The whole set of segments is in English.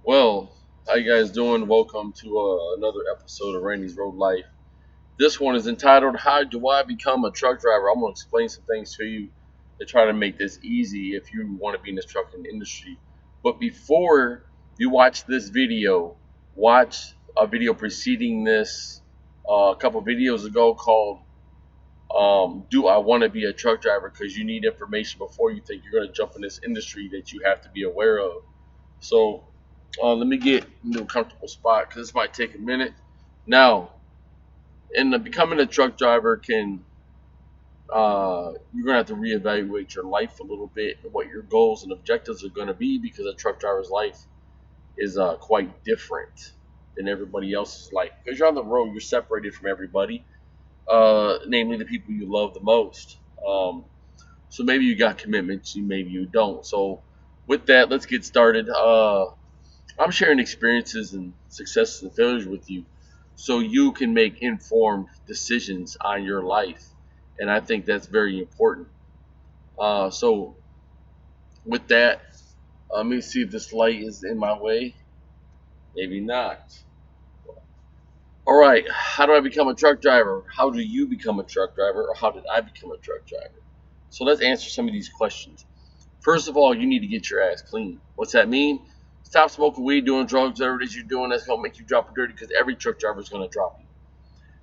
Well, how you guys doing? Welcome to another episode of Randy's Road Life. This one is entitled "How Do I Become a Truck Driver?" I'm gonna explain some things to you to try to make this easy if you want to be in this trucking industry. But before you watch this video, watch a video preceding this a couple videos ago called "Do I Want to Be a Truck Driver?" Because you need information before you think you're gonna jump in this industry that you have to be aware of. So let me get into a comfortable spot because this might take a minute. Now, becoming a truck driver can you're gonna have to reevaluate your life a little bit and what your goals and objectives are gonna be because a truck driver's life is quite different than everybody else's life. Because you're on the road, you're separated from everybody, namely the people you love the most. So maybe you got commitments, maybe you don't. So with that, let's get started. I'm sharing experiences and successes and failures with you so you can make informed decisions on your life. And I think that's very important. So, with that, let me see if this light is in my way. Maybe not. All right. How do I become a truck driver? How do you become a truck driver? Or how did I become a truck driver? So, let's answer some of these questions. First of all, you need to get your ass clean. What's that mean? Stop smoking weed, doing drugs, whatever it is you're doing that's gonna make you drop dirty because every truck driver is gonna drop you.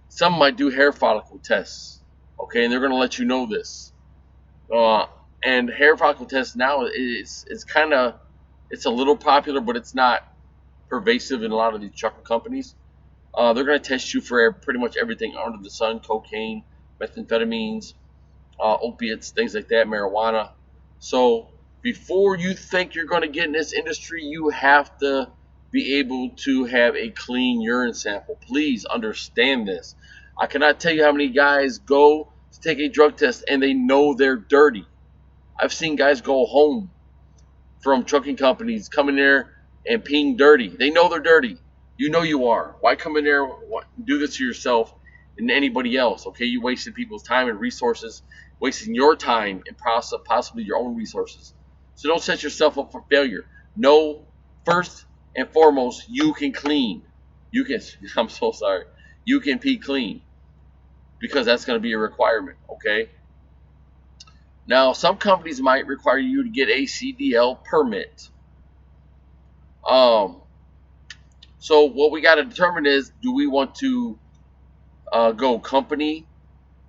Some might do hair follicle tests, okay, and they're gonna let you know this. Uh, and hair follicle tests now is kind of it's a little popular, but it's not pervasive in a lot of these trucker companies. They're gonna test you for pretty much everything under the sun: cocaine, methamphetamines, opiates, things like that, marijuana. So before you think you're going to get in this industry, you have to be able to have a clean urine sample. Please understand this. I cannot tell you how many guys go to take a drug test and they know they're dirty. I've seen guys go home from trucking companies come in there and peeing dirty. They know they're dirty. You know you are. Why come in there do this to yourself and anybody else? Okay, you wasted people's time and resources, wasting your time and possibly your own resources. So don't set yourself up for failure. Know first and foremost you can clean. You can. I'm so sorry. You can pee clean because that's going to be a requirement. Okay. Now some companies might require you to get a CDL permit. Um, So what we got to determine is, do we want to go company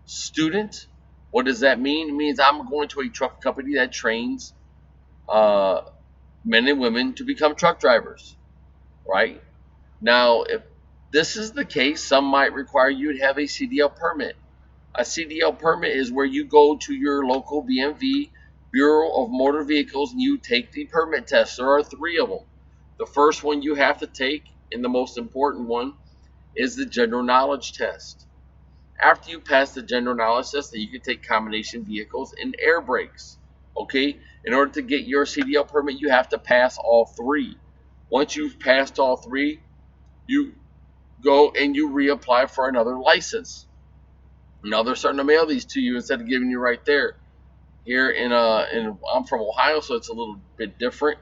student? What does that mean? It means I'm going to a truck company that trains uh, men and women to become truck drivers, right? Now, if this is the case, some might require you to have a CDL permit. A CDL permit is where you go to your local BMV, Bureau of Motor Vehicles, and you take the permit test. There are three of them. The first one you have to take, and the most important one, is the general knowledge test. After you pass the general knowledge test, then you can take combination vehicles and air brakes. Okay? In order to get your CDL permit, you have to pass all three. Once you've passed all three, you go and you reapply for another license. Now they're starting to mail these to you instead of giving you right there. Here in I'm from Ohio, so it's a little bit different.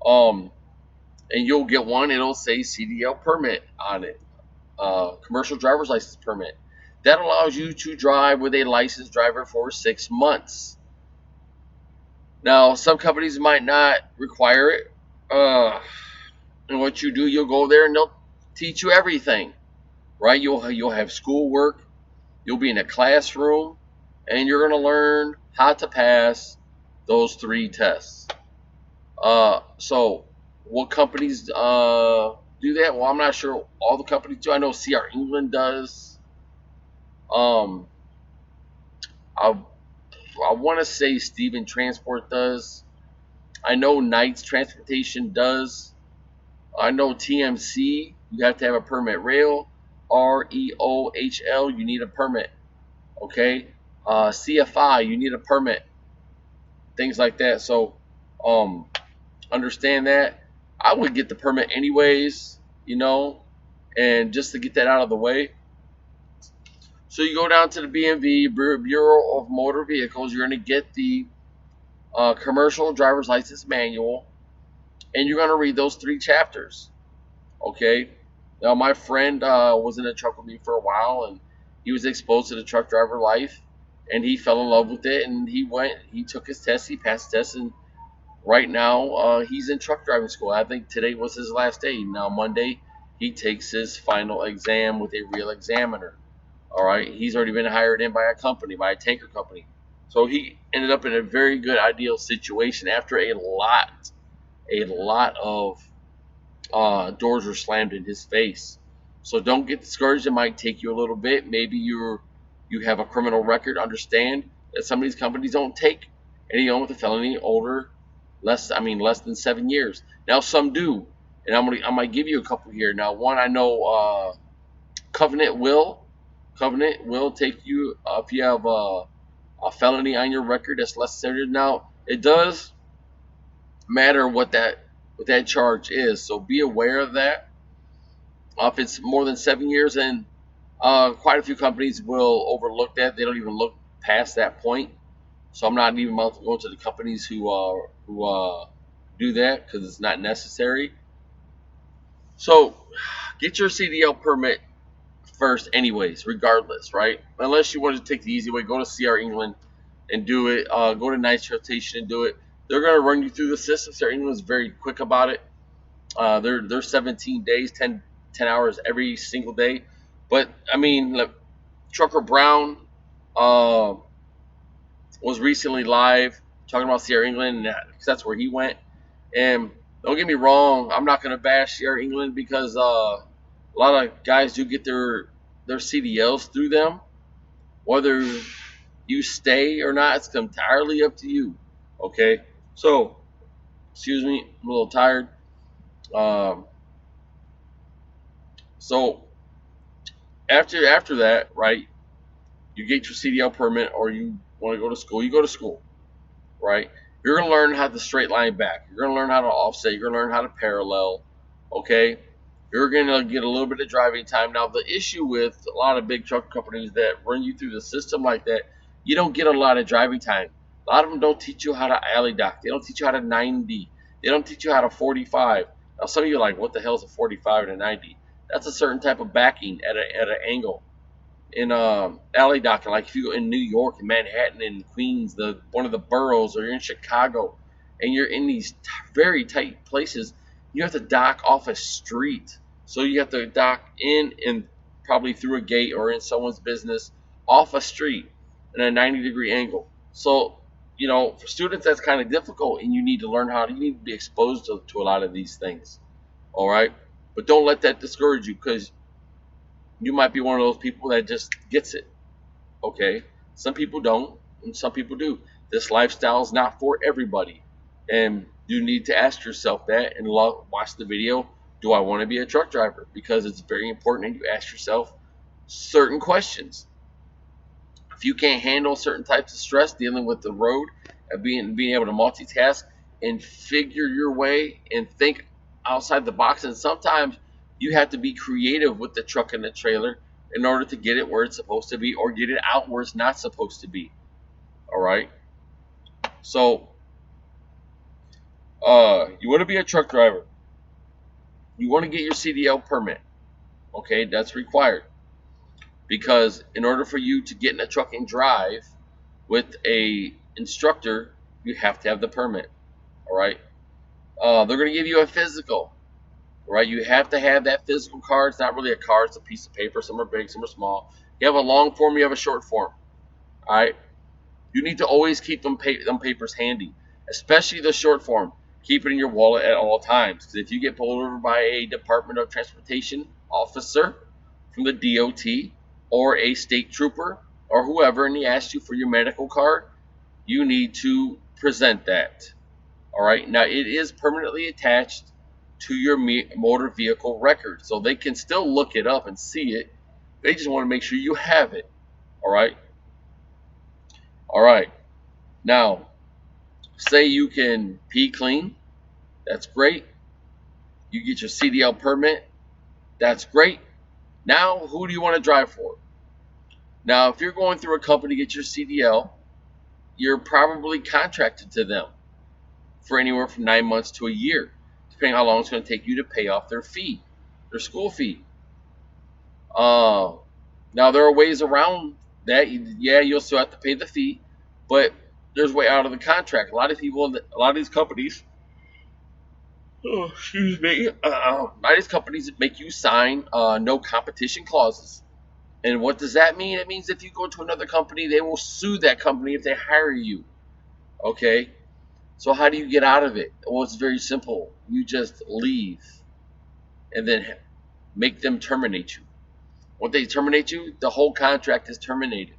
Um, and you'll get one. It'll say CDL permit on it, commercial driver's license permit. That allows you to drive with a licensed driver for 6 months. Now, some companies might not require it. And what you do, you'll go there and they'll teach you everything, right? You'll have schoolwork. You'll be in a classroom, and you're gonna learn how to pass those three tests. So, what companies do that? Well, I'm not sure all the companies do. I know CR England does. Um, I I want to say Steven Transport does. I know Knights Transportation does. I know TMC. You have to have a permit. Rail, REOHL. You need a permit. Okay. CFI. You need a permit. Things like that. So, um, understand that. I would get the permit anyways. You know, and just to get that out of the way. So you go down to the BMV Bureau of Motor Vehicles. You're going to get the commercial driver's license manual, and you're going to read those 3 chapters. Okay. Now, my friend was in a truck with me for a while, and he was exposed to the truck driver life, and he fell in love with it. And he took his test, he passed the test, and right now he's in truck driving school. I think today was his last day. Now, Monday, he takes his final exam with a real examiner. All right. He's already been hired in by a company, by a tanker company. So he ended up in a very good, ideal situation after a lot of doors are slammed in his face. So don't get discouraged. It might take you a little bit. Maybe you have a criminal record. Understand that some of these companies don't take anyone with a felony less than 7 years. Now some do, and I might give you a couple here. Now one I know, Covenant will take you if you have a felony on your record that's less than 7 years. Now it does matter what that charge is, so be aware of that. If it's more than 7 years, and quite a few companies will overlook that. They don't even look past that point. So I'm not even about to go to the companies who do that because it's not necessary. So get your CDL permit first, anyways, regardless, right? Unless you want to take the easy way, go to CR England and do it. Go to Nice Rotation and do it. They're gonna run you through the system. CR England is very quick about it. They're 17 days, 10 hours every single day. But I mean, look, Trucker Brown uh, was recently live talking about Sierra England, and that's where he went. And don't get me wrong, I'm not gonna bash Sierra England because a lot of guys do get their CDLs through them. Whether you stay or not, it's entirely up to you. Okay, so excuse me, I'm a little tired. Um, so after that, right? You get your CDL permit, or you want to go to school, you go to school, right? You're gonna learn how to straight line back. You're gonna learn how to offset. You're gonna learn how to parallel. Okay, you're gonna get a little bit of driving time. Now, the issue with a lot of big truck companies that run you through the system like that, you don't get a lot of driving time. A lot of them don't teach you how to alley dock. They don't teach you how to 90. They don't teach you how to 45. Now, some of you are like, what the hell is a 45 and a 90? That's a certain type of backing at an angle in alley docking. Like if you go in New York, in Manhattan, in Queens, the one of the boroughs, or you're in Chicago, and you're in these very tight places, you have to dock off a street. So you have to dock in and probably through a gate or in someone's business off a street in a 90-degree angle. So for students that's kind of difficult, and you need to learn you need to be exposed to a lot of these things. All right, but don't let that discourage you, because you might be one of those people that just gets it. Okay, some people don't, and some people do. This lifestyle is not for everybody, and you need to ask yourself that and watch the video. Do I want to be a truck driver? Because it's very important that you ask yourself certain questions. If you can't handle certain types of stress dealing with the road and being able to multitask and figure your way and think outside the box, and sometimes you have to be creative with the truck and the trailer in order to get it where it's supposed to be, or get it out where it's not supposed to be. All right. So you want to be a truck driver. You want to get your CDL permit. Okay, that's required, because in order for you to get in a truck and drive with a instructor, you have to have the permit. All right. They're going to give you a physical. Right, you have to have that physical card. It's not really a card, it's a piece of paper. Some are big, some are small. You have a long form, you have a short form. All right, you need to always keep them papers handy, especially the short form. Keep it in your wallet at all times, because if you get pulled over by a Department of Transportation officer from the DOT or a state trooper or whoever, and he asks you for your medical card, you need to present that. All right, now it is permanently attached to your motor vehicle record, so they can still look it up and see it. They just want to make sure you have it. All right. Now, say you can pee clean. That's great. You get your CDL permit. That's great. Now, who do you want to drive for? Now, if you're going through a company to get your CDL, you're probably contracted to them for anywhere from 9 months to a year, depending on how long it's going to take you to pay off their fee, their school fee. Uh, Now there are ways around that. Yeah, you'll still have to pay the fee, but there's way out of the contract. A lot of people, a lot of these companies, oh, excuse me, a lot of these companies make you sign no competition clauses. And what does that mean? It means if you go to another company, they will sue that company if they hire you. Okay, so how do you get out of it? Well, it's very simple. You just leave and then make them terminate you. When they terminate you, the whole contract is terminated.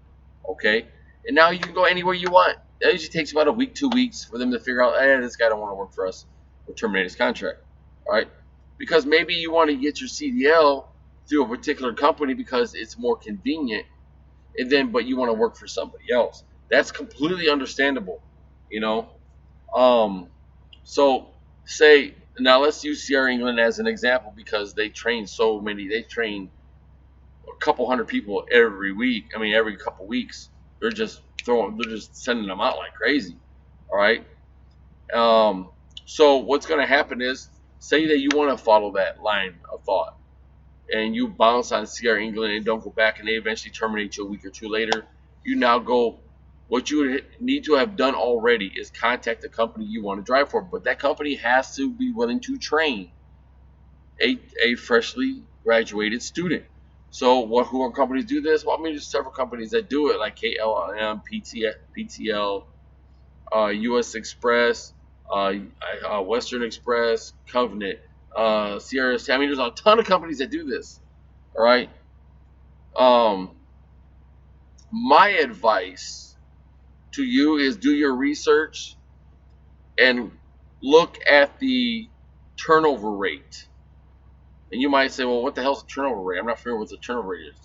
Okay? And now you can go anywhere you want. It usually takes about a week, 2 weeks for them to figure out, this guy don't want to work for us. We'll terminate his contract. All right? Because maybe you want to get your CDL through a particular company because it's more convenient, and then but you want to work for somebody else. That's completely understandable, you know. Um, so say now let's use Sierra England as an example because they train so many. They train a couple hundred people every week. I mean, every couple weeks, they're just sending them out like crazy. All right. Um, so what's going to happen is, say that you want to follow that line of thought, and you bounce on Sierra England and don't go back, and they eventually terminate you a week or two later. You now go. What you would need to have done already is contact the company you want to drive for, but that company has to be willing to train a freshly graduated student. So who are companies do this? Well, I mean, there's several companies that do it, like KLM, PTL, U.S. Express, Western Express, Covenant, Sierra. I mean, there's a ton of companies that do this. All right. Um, my advice to you is do your research and look at the turnover rate. And you might say, well, what the hell's a turnover rate? I'm not familiar with what the turnover rate is.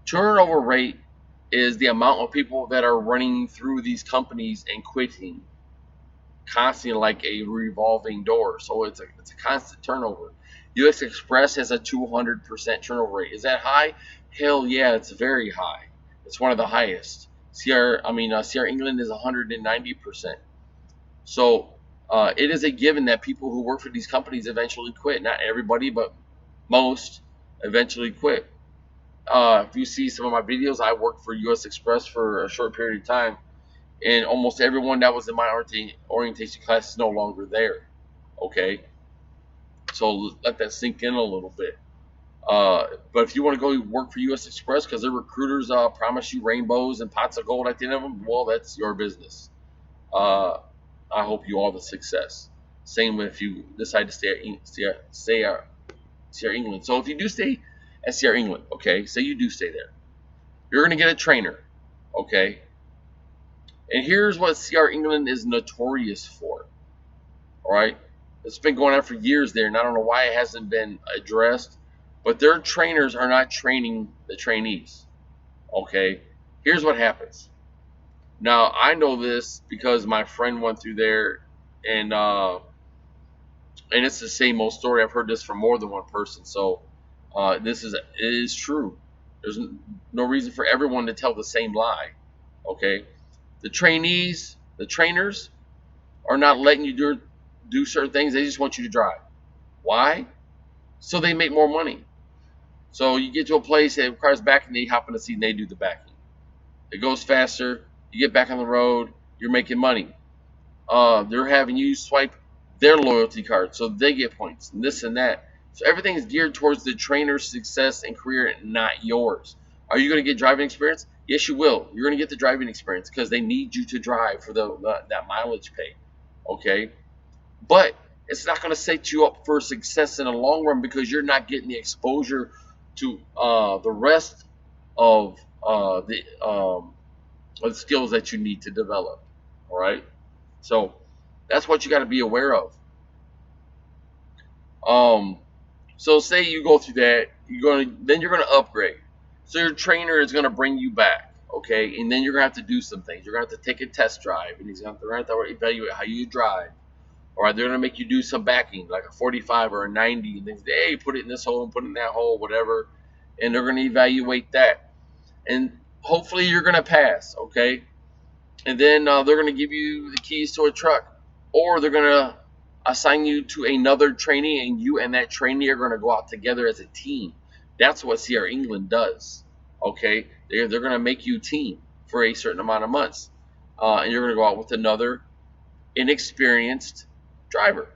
Turnover rate is the amount of people that are running through these companies and quitting constantly, like a revolving door. So it's a constant turnover. US Express has a 200% turnover rate. Is that high? Hell yeah, it's very high. It's one of the highest. Sierra England is 190%. So it is a given that people who work for these companies eventually quit. Not everybody, but most eventually quit. If you see some of my videos, I worked for US Express for a short period of time, and almost everyone that was in my orientation class is no longer there. Okay, so let that sink in a little bit. But if you want to go work for US Express because their recruiters promise you rainbows and pots of gold at the end of them, well, that's your business. Uh, I hope you all the success. Same if you decide to stay at Sierra England. So if you do stay at Sierra England, okay, say you do stay there, you're going to get a trainer, okay? And here's what Sierra England is notorious for, all right? It's been going on for years there, and I don't know why it hasn't been addressed, but their trainers are not training the trainees, okay? Here's what happens. Now, I know this because my friend went through there, and it's the same old story. I've heard this from more than one person, so it is true. There's no reason for everyone to tell the same lie. Okay, the trainers, are not letting you do certain things. They just want you to drive. Why? So they make more money. So you get to a place that requires backing, they hop in the seat and they do the backing. It goes faster. You get back on the road. You're making money. They're having you swipe their loyalty card so they get points and this and that. So everything is geared towards the trainer's success and career, not yours. Are you going to get driving experience? Yes, you will. You're going to get the driving experience because they need you to drive for that mileage pay. Okay, but it's not going to set you up for success in the long run because you're not getting the exposure to the rest of the skills that you need to develop. All right, so that's what you got to be aware of. Um, so say you go through that, you're gonna upgrade. So your trainer is gonna bring you back, okay, and then you're gonna have to do some things. You're gonna have to take a test drive, and they're gonna have to evaluate how you drive. All right, they're gonna make you do some backing, like a 45 or a 90, and they say, hey, put it in this hole and put it in that hole, whatever, and they're gonna evaluate that, and hopefully you're gonna pass, okay, and then they're gonna give you the keys to a truck, or they're gonna assign you to another trainee, and you and that trainee are going to go out together as a team. That's what Sierra England does. Okay, they're going to make you team for a certain amount of months, and you're going to go out with another inexperienced driver.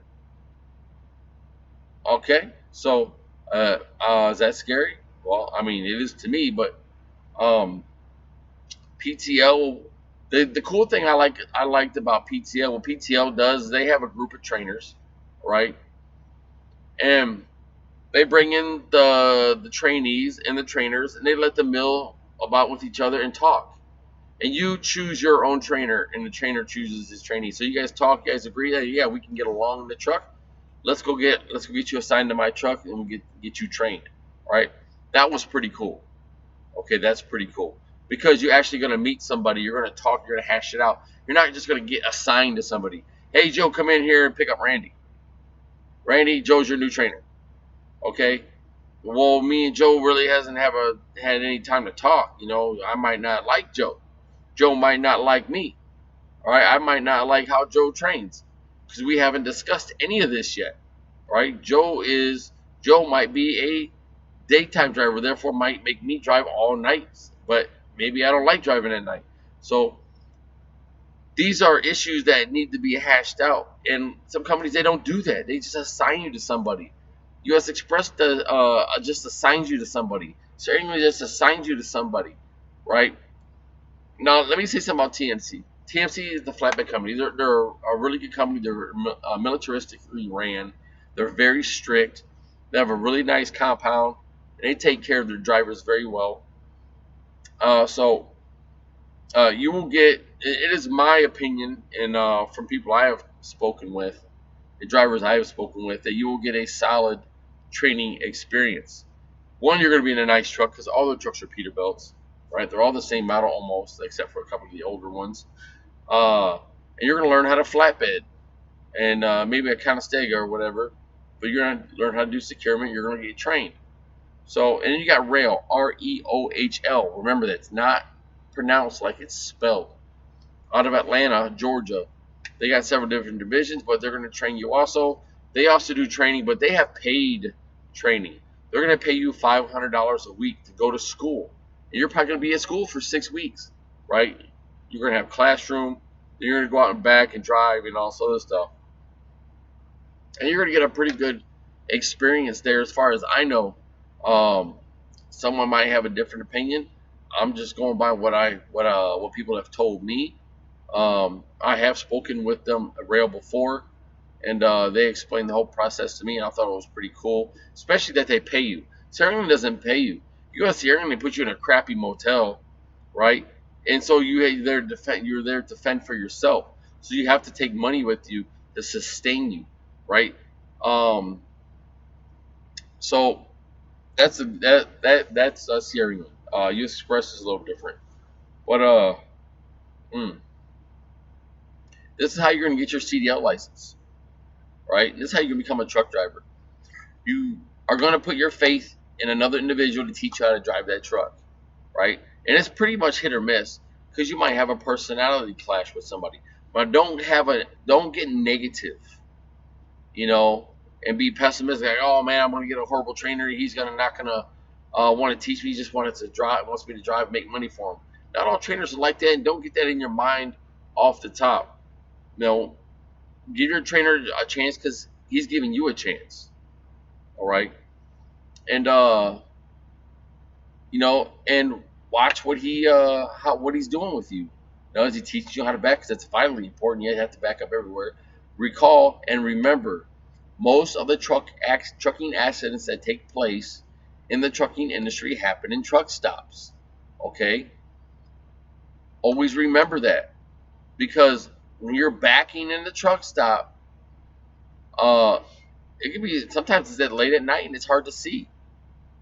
Okay, so is that scary? Well, I mean, it is to me, but um, PTL. The cool thing I liked about PTL, what PTL does, they have a group of trainers, right? And they bring in the trainees and the trainers, and they let them mill about with each other and talk. And you choose your own trainer, and the trainer chooses his trainee. So you guys talk, you guys agree that yeah, we can get along in the truck. Let's go get you assigned to my truck, and we'll get you trained. All right, that was pretty cool. Okay, that's pretty cool because you're actually going to meet somebody. You're going to talk. You're going to hash it out. You're not just going to get assigned to somebody. Hey, Joe, come in here and pick up Randy. Randy, Joe's your new trainer. Okay. Well, me and Joe really hasn't had any time to talk. You know, I might not like Joe. Joe might not like me. All right, I might not like how Joe trains because we haven't discussed any of this yet. All right, Joe might be a daytime driver, therefore might make me drive all nights. But maybe I don't like driving at night. So these are issues that need to be hashed out. And some companies they don't do that. They just assign you to somebody. U.S. Express just assigns you to somebody. Certainly just assigns you to somebody, right? Now let me say something about TMC. TMC is the flatbed company. They're a really good company. They're militaristically ran. They're very strict. They have a really nice compound. And they take care of their drivers very well. So you will get. It is my opinion, and from people I have spoken with, the drivers I have spoken with, that you will get a solid training experience. One, you're going to be in a nice truck because all the trucks are Peterbilts, right? They're all the same model almost, except for a couple of the older ones. And you're going to learn how to flatbed and maybe a Conestoga or whatever. But you're going to learn how to do securement. You're going to get trained. So, and then you got rail, REOHL. Remember that it's not pronounced like it's spelled. Out of Atlanta, Georgia, they got several different divisions, but they're going to train you also. They also do training, but they have paid training. They're going to pay you $500 a week to go to school. And you're probably going to be at school for 6 weeks, right? You're going to have classroom. You're going to go out and back and drive and all sort of stuff. And you're going to get a pretty good experience there as far as I know. Someone might have a different opinion. I'm just going by what people have told me. I have spoken with them at Rail before, and they explained the whole process to me, and I thought it was pretty cool, especially that they pay you. Sierra doesn't pay you. U.S. Sierra, they put you in a crappy motel, right? And so you're there to fend for yourself. So you have to take money with you to sustain you, right? Um, so that's Sierra England. U.S. Express is a little different, but mm, this is how you're gonna get your CDL license, right? This is how you're gonna become a truck driver. You are gonna put your faith in another individual to teach you how to drive that truck, right? And it's pretty much hit or miss because you might have a personality clash with somebody, but don't get negative, you know, and be pessimistic. Like, oh man, I'm gonna get a horrible trainer. He's gonna not gonna want to teach me. He just wants me to drive, make money for him. Not all trainers are like that, and don't get that in your mind off the top. You know, give your trainer a chance because he's giving you a chance. All right, and and watch what he's doing with you. You know, as he teaches you how to back, because that's vitally important. You have to back up everywhere. Recall and remember, most of the trucking accidents that take place in the trucking industry happen in truck stops. Okay, always remember that because when you're backing in the truck stop, uh, it can be sometimes it's that late at night and it's hard to see,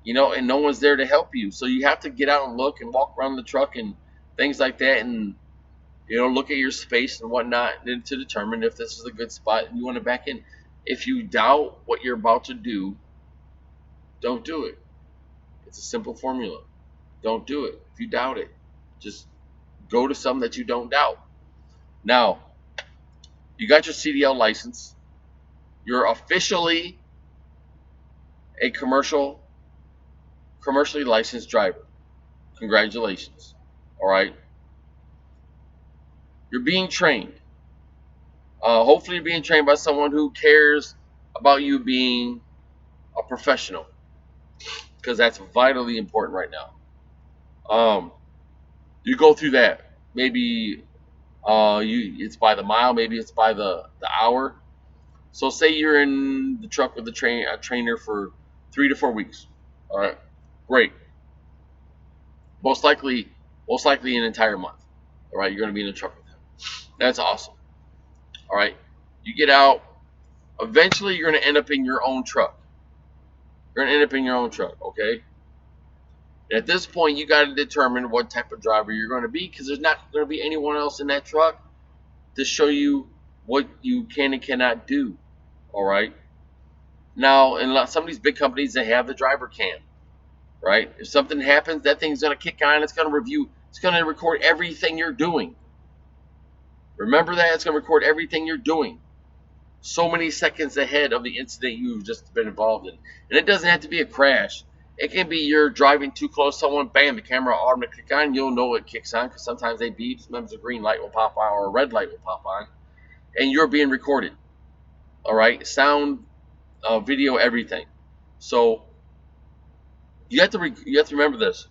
and no one's there to help you. So you have to get out and look and walk around the truck and things like that, and look at your space and whatnot, and to determine if this is a good spot and you want to back in. If you doubt what you're about to do, don't do it. It's a simple formula. Don't do it. If you doubt it, just go to something that you don't doubt. Now, you got your CDL license. You're officially a commercially licensed driver. Congratulations. All right. You're being trained. Hopefully, you're being trained by someone who cares about you being a professional, because that's vitally important right now. You go through that. Maybe it's by the mile, maybe it's by the hour. So say you're in the truck with a trainer for 3 to 4 weeks. All right, great. Most likely, most likely an entire month. All right, you're going to be in the truck with him. That's awesome. All right, you get out. Eventually, you're going to end up in your own truck. You're going to end up in your own truck. Okay. And at this point, you got to determine what type of driver you're going to be, because there's not going to be anyone else in that truck to show you what you can and cannot do. All right. Now, in some of these big companies, they have the driver cam. Right. If something happens, that thing's going to kick on. It's going to review. It's going to record everything you're doing. Remember that it's going to record everything you're doing. So many seconds ahead of the incident you've just been involved in. And it doesn't have to be a crash. It can be you're driving too close to someone, bam, the camera automatically kick on. You'll know it kicks on because sometimes they beep, sometimes a green light will pop on or a red light will pop on, and you're being recorded. All right, sound, video, everything. So you have to remember this.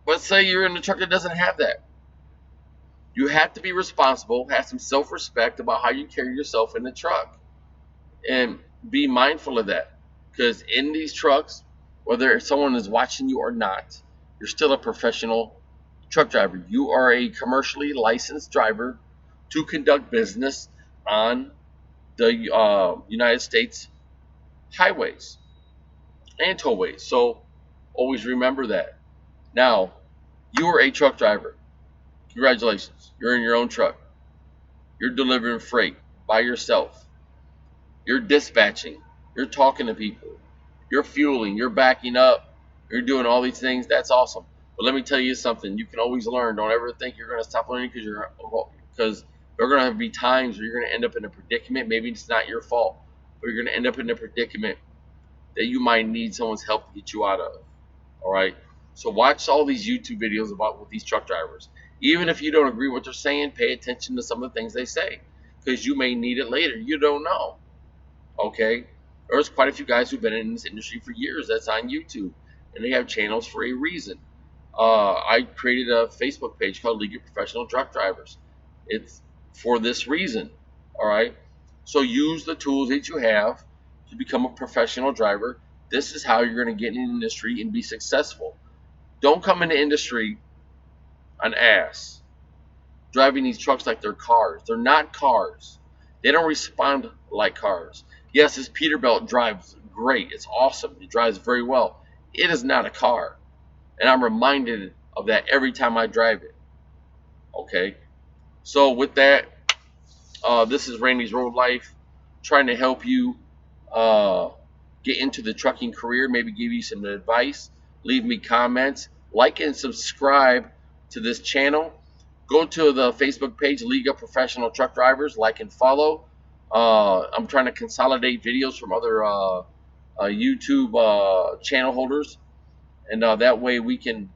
Let's say you're in a truck that doesn't have that. You have to be responsible, have some self-respect about how you carry yourself in the truck, and be mindful of that. Because in these trucks, whether someone is watching you or not, you're still a professional truck driver. You are a commercially licensed driver to conduct business on the United States highways and tollways. So always remember that. Now, you are a truck driver. Congratulations. You're in your own truck. You're delivering freight by yourself. You're dispatching. You're talking to people. You're fueling. You're backing up. You're doing all these things. That's awesome. But let me tell you something. You can always learn. Don't ever think you're going to stop learning because there are going to be times where you're going to end up in a predicament. Maybe it's not your fault, but you're going to end up in a predicament that you might need someone's help to get you out of. All right. So watch all these YouTube videos about with these truck drivers. Even if you don't agree with what they're saying, pay attention to some of the things they say, because you may need it later. You don't know. Okay. There's quite a few guys who've been in this industry for years that's on YouTube, and they have channels for a reason. I created a Facebook page called League of Professional Truck Drivers. It's for this reason. All right. So use the tools that you have to become a professional driver. This is how you're going to get in the industry and be successful. Don't come into industry an ass, driving these trucks like they're cars. They're not cars. They don't respond like cars. Yes, this Peterbilt drives great. It's awesome. It drives very well. It is not a car. And I'm reminded of that every time I drive it. Okay? So with that, this is Randy's Road Life, trying to help you get into the trucking career, maybe give you some advice. Leave me comments. Like and subscribe to this channel. Go to the Facebook page, League of Professional Truck Drivers. Like and follow. I'm trying to consolidate videos from other YouTube channel holders, and that way we can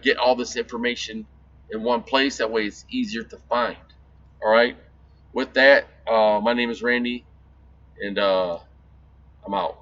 get all this information in one place. That way it's easier to find. All right. With that, my name is Randy, and I'm out.